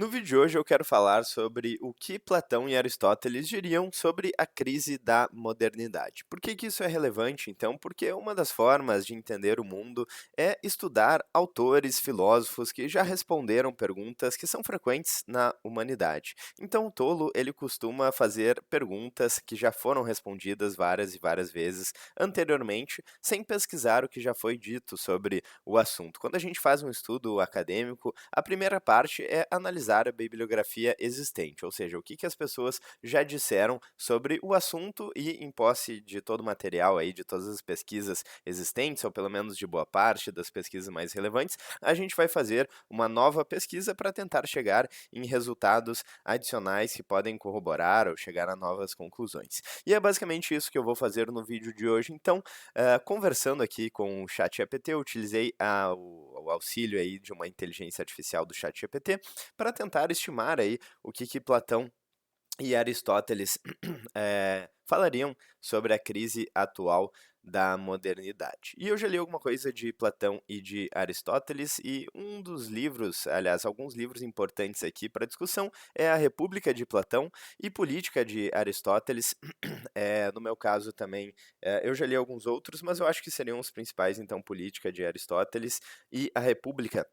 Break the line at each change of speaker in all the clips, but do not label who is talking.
No vídeo de hoje eu quero falar sobre o que Platão e Aristóteles diriam sobre a crise da modernidade. Por que isso é relevante, então? Porque uma das formas de entender o mundo é estudar autores, filósofos que já responderam perguntas que são frequentes na humanidade. Então o tolo, ele costuma fazer perguntas que já foram respondidas várias e várias vezes anteriormente, sem pesquisar o que já foi dito sobre o assunto. Quando a gente faz um estudo acadêmico, a primeira parte é analisar a bibliografia existente, ou seja, o que as pessoas já disseram sobre o assunto e em posse de todo o material aí, de todas as pesquisas existentes, ou pelo menos de boa parte das pesquisas mais relevantes, a gente vai fazer uma nova pesquisa para tentar chegar em resultados adicionais que podem corroborar ou chegar a novas conclusões. E é basicamente isso que eu vou fazer no vídeo de hoje. Então, conversando aqui com o ChatGPT, eu utilizei o auxílio aí de uma inteligência artificial do ChatGPT para tentar estimar aí o que Platão e Aristóteles falariam sobre a crise atual da modernidade. E eu já li alguma coisa de Platão e de Aristóteles, e um dos livros, aliás, alguns livros importantes aqui para discussão é a República de Platão e Política de Aristóteles. No meu caso também, eu já li alguns outros, mas eu acho que seriam os principais, então, Política de Aristóteles e a República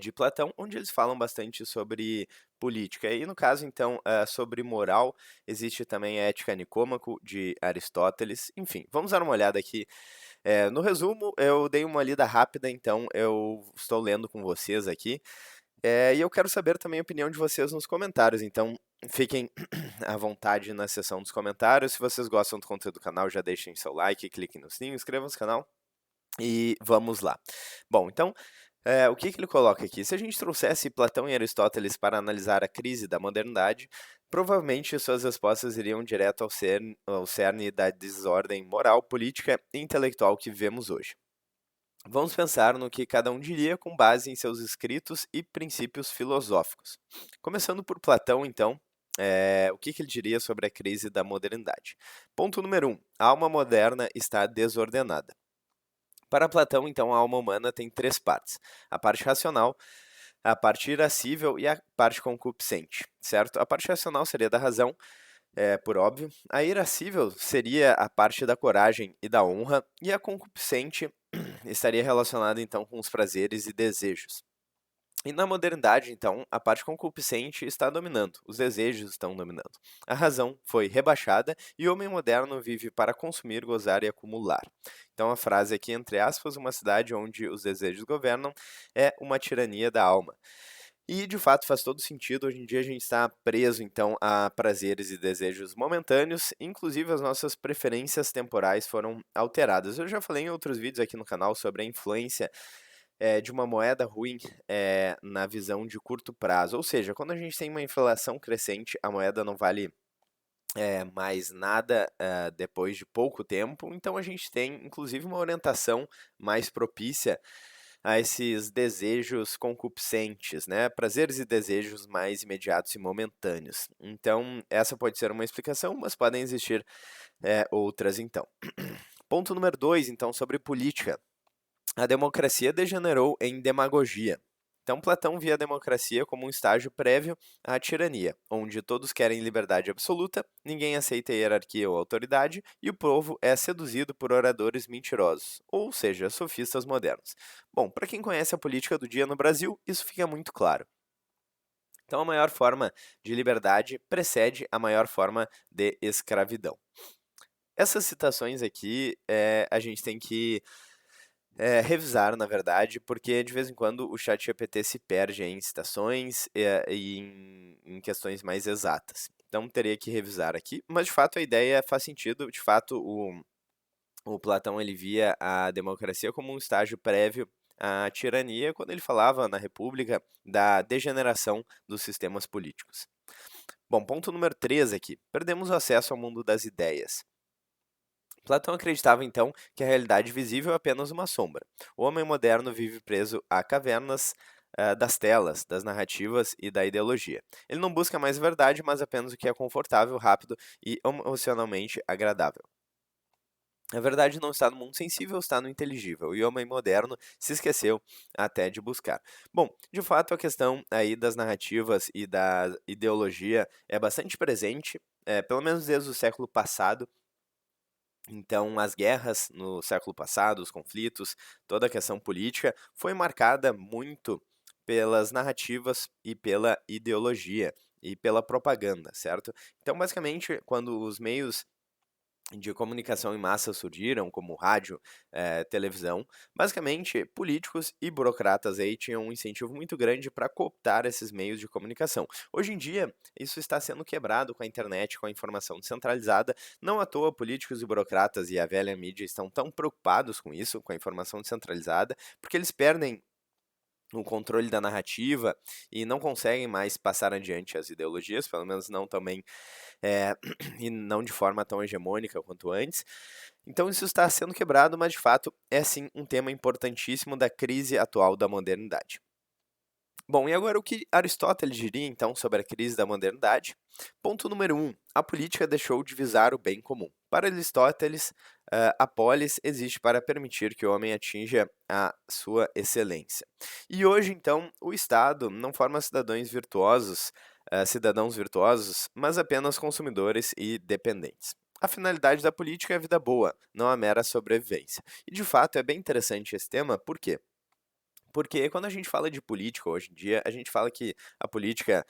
de Platão, onde eles falam bastante sobre política. E no caso, então, sobre moral, existe também a Ética Nicômaco, de Aristóteles. Enfim, vamos dar uma olhada aqui. No resumo, eu dei uma lida rápida, então eu estou lendo com vocês aqui. E eu quero saber também a opinião de vocês nos comentários, então fiquem à vontade na seção dos comentários. Se vocês gostam do conteúdo do canal, já deixem seu like, cliquem no sininho, inscrevam-se no canal e vamos lá. Bom, então, o que ele coloca aqui? Se a gente trouxesse Platão e Aristóteles para analisar a crise da modernidade, provavelmente suas respostas iriam direto ao cerne da desordem moral, política e intelectual que vivemos hoje. Vamos pensar no que cada um diria com base em seus escritos e princípios filosóficos. Começando por Platão, então, o que ele diria sobre a crise da modernidade? Ponto número 1. A alma moderna está desordenada. Para Platão, então, a alma humana tem três partes: a parte racional, a parte irascível e a parte concupiscente, certo? A parte racional seria da razão, por óbvio. A irascível seria a parte da coragem e da honra, e a concupiscente estaria relacionada, então, com os prazeres e desejos. E na modernidade, então, a parte concupiscente está dominando, os desejos estão dominando. A razão foi rebaixada e o homem moderno vive para consumir, gozar e acumular. Então, a frase aqui, entre aspas, uma cidade onde os desejos governam, é uma tirania da alma. E, de fato, faz todo sentido. Hoje em dia a gente está preso, então, a prazeres e desejos momentâneos, inclusive as nossas preferências temporais foram alteradas. Eu já falei em outros vídeos aqui no canal sobre a influência de uma moeda ruim na visão de curto prazo. Ou seja, quando a gente tem uma inflação crescente, a moeda não vale mais nada depois de pouco tempo, então a gente tem inclusive uma orientação mais propícia a esses desejos concupiscentes, né? Prazeres e desejos mais imediatos e momentâneos. Então, essa pode ser uma explicação, mas podem existir outras, então. Ponto número 2, então, sobre política. A democracia degenerou em demagogia. Então, Platão via a democracia como um estágio prévio à tirania, onde todos querem liberdade absoluta, ninguém aceita hierarquia ou autoridade e o povo é seduzido por oradores mentirosos, ou seja, sofistas modernos. Bom, para quem conhece a política do dia no Brasil, isso fica muito claro. Então, a maior forma de liberdade precede a maior forma de escravidão. Essas citações aqui, a gente tem que revisar, na verdade, porque de vez em quando o ChatGPT se perde em citações e em questões mais exatas. Então teria que revisar aqui, mas de fato a ideia faz sentido. De fato, o Platão ele via a democracia como um estágio prévio à tirania, quando ele falava na República da degeneração dos sistemas políticos. Bom, ponto número 3 aqui. Perdemos o acesso ao mundo das ideias. Platão acreditava então que a realidade visível é apenas uma sombra. O homem moderno vive preso a cavernas das telas, das narrativas e da ideologia. Ele não busca mais a verdade, mas apenas o que é confortável, rápido e emocionalmente agradável. A verdade não está no mundo sensível, está no inteligível. E o homem moderno se esqueceu até de buscar. Bom, de fato, a questão aí das narrativas e da ideologia é bastante presente, pelo menos desde o século passado. Então, as guerras no século passado, os conflitos, toda a questão política foi marcada muito pelas narrativas e pela ideologia e pela propaganda, certo? Então, basicamente, quando os meios de comunicação em massa surgiram, como rádio, televisão, basicamente políticos e burocratas aí tinham um incentivo muito grande para cooptar esses meios de comunicação. Hoje em dia, isso está sendo quebrado com a internet, com a informação descentralizada. Não à toa, políticos e burocratas e a velha mídia estão tão preocupados com isso, com a informação descentralizada, porque eles perdem o controle da narrativa e não conseguem mais passar adiante as ideologias, pelo menos não também é, e não de forma tão hegemônica quanto antes. Então isso está sendo quebrado, mas de fato é sim um tema importantíssimo da crise atual da modernidade. Bom, e agora o que Aristóteles diria então sobre a crise da modernidade? Ponto número 1. A política deixou de visar o bem comum. Para Aristóteles, a polis existe para permitir que o homem atinja a sua excelência. E hoje, então, o Estado não forma cidadãos virtuosos, mas apenas consumidores e dependentes. A finalidade da política é a vida boa, não a mera sobrevivência. E de fato é bem interessante esse tema, por quê? Porque quando a gente fala de política hoje em dia, a gente fala que a política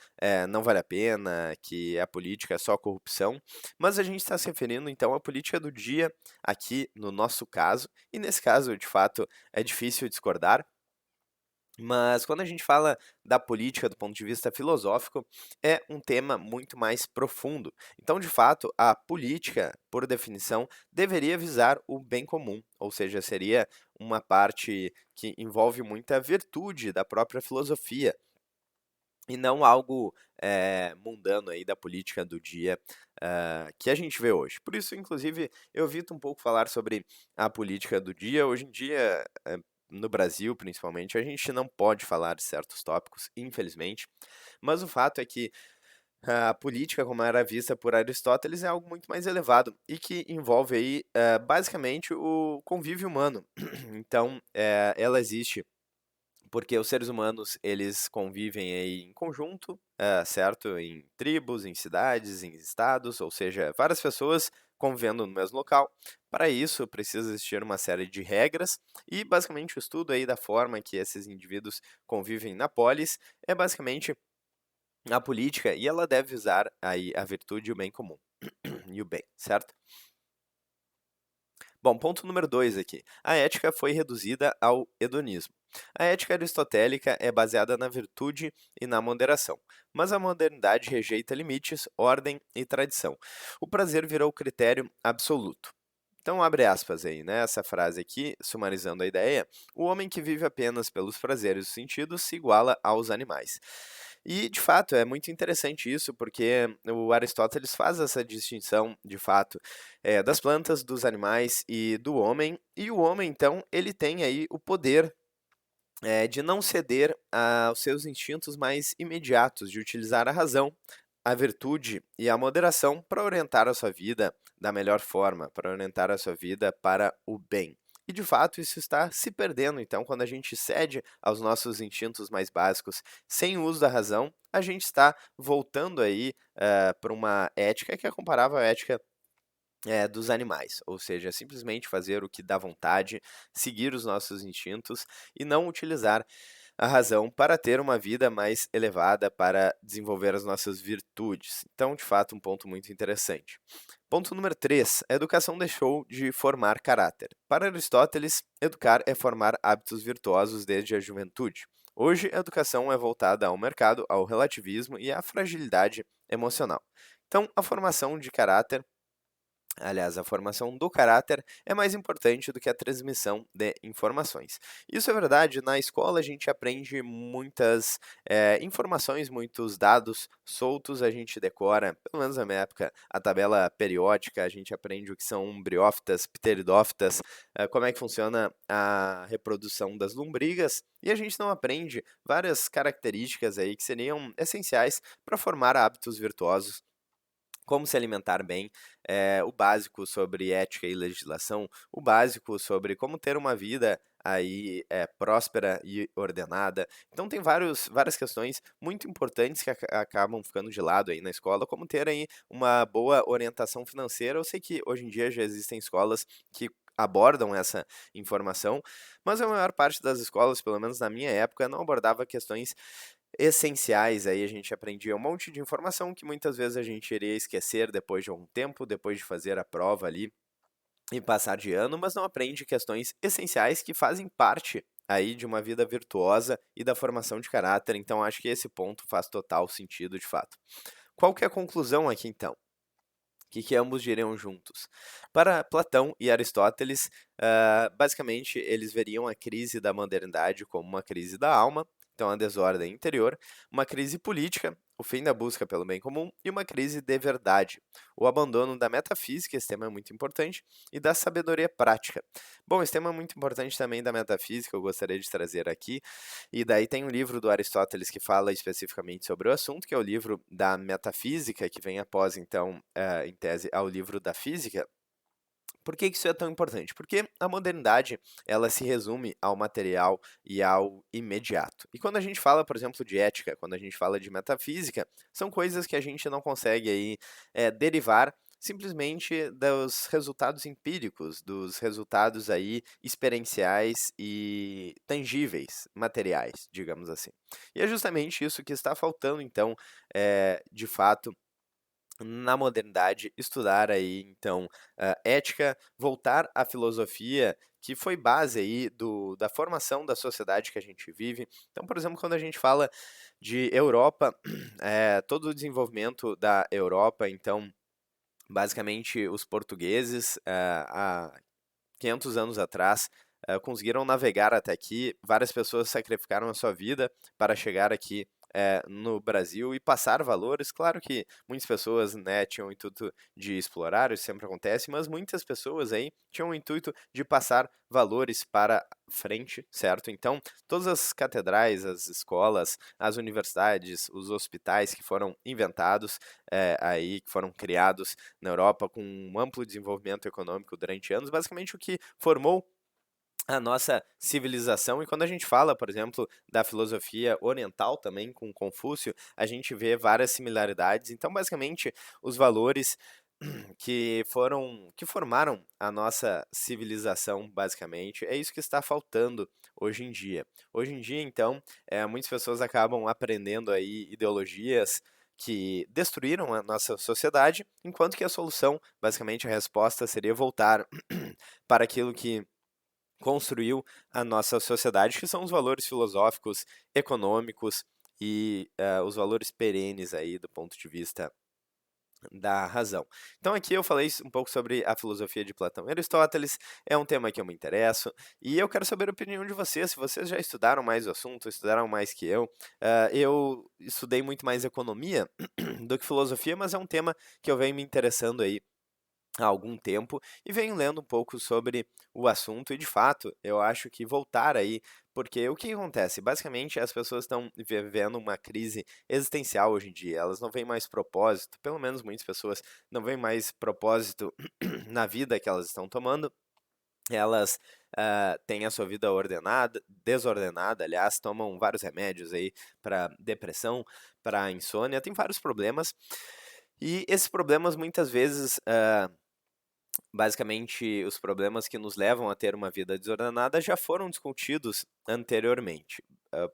não vale a pena, que a política é só corrupção, mas a gente está se referindo então à política do dia aqui no nosso caso, e nesse caso, de fato, é difícil discordar, mas quando a gente fala da política do ponto de vista filosófico, é um tema muito mais profundo. Então, de fato, a política, por definição, deveria visar o bem comum, ou seja, seria uma parte que envolve muita virtude da própria filosofia e não algo mundano aí da política do dia que a gente vê hoje. Por isso, inclusive, eu evito um pouco falar sobre a política do dia. Hoje em dia, no Brasil, principalmente, a gente não pode falar de certos tópicos, infelizmente. Mas o fato é que a política, como era vista por Aristóteles, é algo muito mais elevado e que envolve aí, basicamente, o convívio humano. Então, ela existe porque os seres humanos, eles convivem aí em conjunto, certo? Em tribos, em cidades, em estados, ou seja, várias pessoas convivendo no mesmo local. Para isso, precisa existir uma série de regras e, basicamente, o estudo aí da forma que esses indivíduos convivem na polis é basicamente a política e ela deve visar aí a virtude e o bem comum. E o bem, certo? Bom, ponto número 2 aqui. A ética foi reduzida ao hedonismo. A ética aristotélica é baseada na virtude e na moderação, mas a modernidade rejeita limites, ordem e tradição. O prazer virou critério absoluto. Então, abre aspas aí, né? Essa frase aqui, sumarizando a ideia: o homem que vive apenas pelos prazeres dos sentidos se iguala aos animais. E, de fato, é muito interessante isso, porque o Aristóteles faz essa distinção, de fato, das plantas, dos animais e do homem. E o homem, então, ele tem aí o poder de não ceder aos seus instintos mais imediatos, de utilizar a razão, a virtude e a moderação para orientar a sua vida da melhor forma, para orientar a sua vida para o bem. E de fato isso está se perdendo, então, quando a gente cede aos nossos instintos mais básicos sem o uso da razão, a gente está voltando aí para uma ética que é comparável à ética dos animais, ou seja, simplesmente fazer o que dá vontade, seguir os nossos instintos e não utilizar a razão para ter uma vida mais elevada, para desenvolver as nossas virtudes. Então, de fato, um ponto muito interessante. Ponto número 3. A educação deixou de formar caráter. Para Aristóteles, educar é formar hábitos virtuosos desde a juventude. Hoje, a educação é voltada ao mercado, ao relativismo e à fragilidade emocional. Então, a formação de caráter Aliás, a formação do caráter é mais importante do que a transmissão de informações. Isso é verdade, na escola a gente aprende muitas informações, muitos dados soltos, a gente decora, pelo menos na minha época, a tabela periódica, a gente aprende o que são briófitas, pteridófitas, como é que funciona a reprodução das lombrigas, e a gente não aprende várias características aí que seriam essenciais para formar hábitos virtuosos como se alimentar bem, o básico sobre ética e legislação, o básico sobre como ter uma vida aí próspera e ordenada. Então tem várias questões muito importantes que acabam ficando de lado aí na escola, como ter aí uma boa orientação financeira. Eu sei que hoje em dia já existem escolas que abordam essa informação, mas a maior parte das escolas, pelo menos na minha época, não abordava questões essenciais. Aí a gente aprendia um monte de informação que muitas vezes a gente iria esquecer depois de algum tempo, depois de fazer a prova ali e passar de ano, mas não aprende questões essenciais que fazem parte aí de uma vida virtuosa e da formação de caráter. Então acho que esse ponto faz total sentido de fato. Qual que é a conclusão aqui então? Que ambos diriam juntos? Para Platão e Aristóteles, basicamente eles veriam a crise da modernidade como uma crise da alma, então a desordem interior, uma crise política, o fim da busca pelo bem comum, e uma crise de verdade, o abandono da metafísica, esse tema é muito importante, e da sabedoria prática. Bom, esse tema é muito importante também da metafísica, eu gostaria de trazer aqui, e daí tem um livro do Aristóteles que fala especificamente sobre o assunto, que é o livro da Metafísica, que vem após, então, em tese, ao livro da Física. Por que isso é tão importante? Porque a modernidade, ela se resume ao material e ao imediato. E quando a gente fala, por exemplo, de ética, quando a gente fala de metafísica, são coisas que a gente não consegue aí derivar simplesmente dos resultados empíricos, dos resultados aí experienciais e tangíveis, materiais, digamos assim. E é justamente isso que está faltando, então, de fato, na modernidade, estudar aí, então, ética, voltar à filosofia, que foi base aí da formação da sociedade que a gente vive. Então, por exemplo, quando a gente fala de Europa, todo o desenvolvimento da Europa, então, basicamente, os portugueses, há 500 anos atrás, conseguiram navegar até aqui. Várias pessoas sacrificaram a sua vida para chegar aqui no Brasil e passar valores. Claro que muitas pessoas, né, tinham o intuito de explorar, isso sempre acontece, mas muitas pessoas aí tinham o intuito de passar valores para frente, certo? Então, todas as catedrais, as escolas, as universidades, os hospitais que foram inventados aí, que foram criados na Europa com um amplo desenvolvimento econômico durante anos, basicamente o que formou a nossa civilização. E quando a gente fala, por exemplo, da filosofia oriental também com Confúcio, a gente vê várias similaridades. Então, basicamente, os valores que formaram a nossa civilização, basicamente, é isso que está faltando hoje em dia. Hoje em dia, então, muitas pessoas acabam aprendendo aí ideologias que destruíram a nossa sociedade, enquanto que a solução, basicamente a resposta seria voltar para aquilo que construiu a nossa sociedade, que são os valores filosóficos, econômicos e os valores perenes aí do ponto de vista da razão. Então aqui eu falei um pouco sobre a filosofia de Platão e Aristóteles, é um tema que eu me interesso, e eu quero saber a opinião de vocês, se vocês já estudaram mais o assunto, estudaram mais que eu. Eu estudei muito mais economia do que filosofia, mas é um tema que eu venho me interessando aí há algum tempo e venho lendo um pouco sobre o assunto e de fato eu acho que voltar aí, porque o que acontece? Basicamente as pessoas estão vivendo uma crise existencial hoje em dia, elas não veem mais propósito, pelo menos muitas pessoas não veem mais propósito na vida que elas estão tomando, elas têm a sua vida ordenada, desordenada, aliás, tomam vários remédios aí para depressão, para insônia, tem vários problemas. E esses problemas muitas vezes basicamente, os problemas que nos levam a ter uma vida desordenada já foram discutidos anteriormente.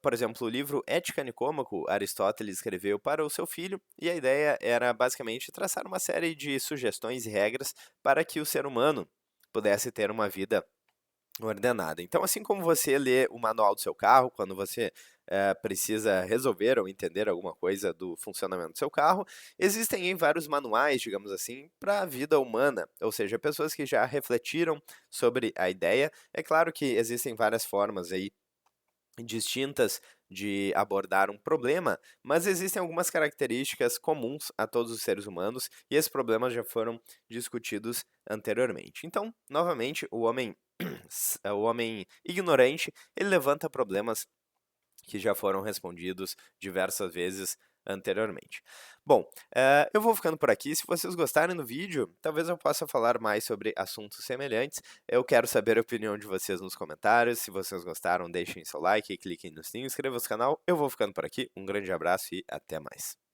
Por exemplo, o livro Ética Nicômaco, Aristóteles escreveu para o seu filho, e a ideia era basicamente traçar uma série de sugestões e regras para que o ser humano pudesse ter uma vida ordenada. Então, assim como você lê o manual do seu carro, quando você precisa resolver ou entender alguma coisa do funcionamento do seu carro, existem aí vários manuais, digamos assim, para a vida humana, ou seja, pessoas que já refletiram sobre a ideia. É claro que existem várias formas aí distintas de abordar um problema, mas existem algumas características comuns a todos os seres humanos e esses problemas já foram discutidos anteriormente. Então, novamente, o homem ignorante, ele levanta problemas que já foram respondidos diversas vezes anteriormente. Bom, eu vou ficando por aqui. Se vocês gostarem do vídeo, talvez eu possa falar mais sobre assuntos semelhantes. Eu quero saber a opinião de vocês nos comentários. Se vocês gostaram, deixem seu like, cliquem no sininho, inscrevam-se no canal. Eu vou ficando por aqui. Um grande abraço e até mais.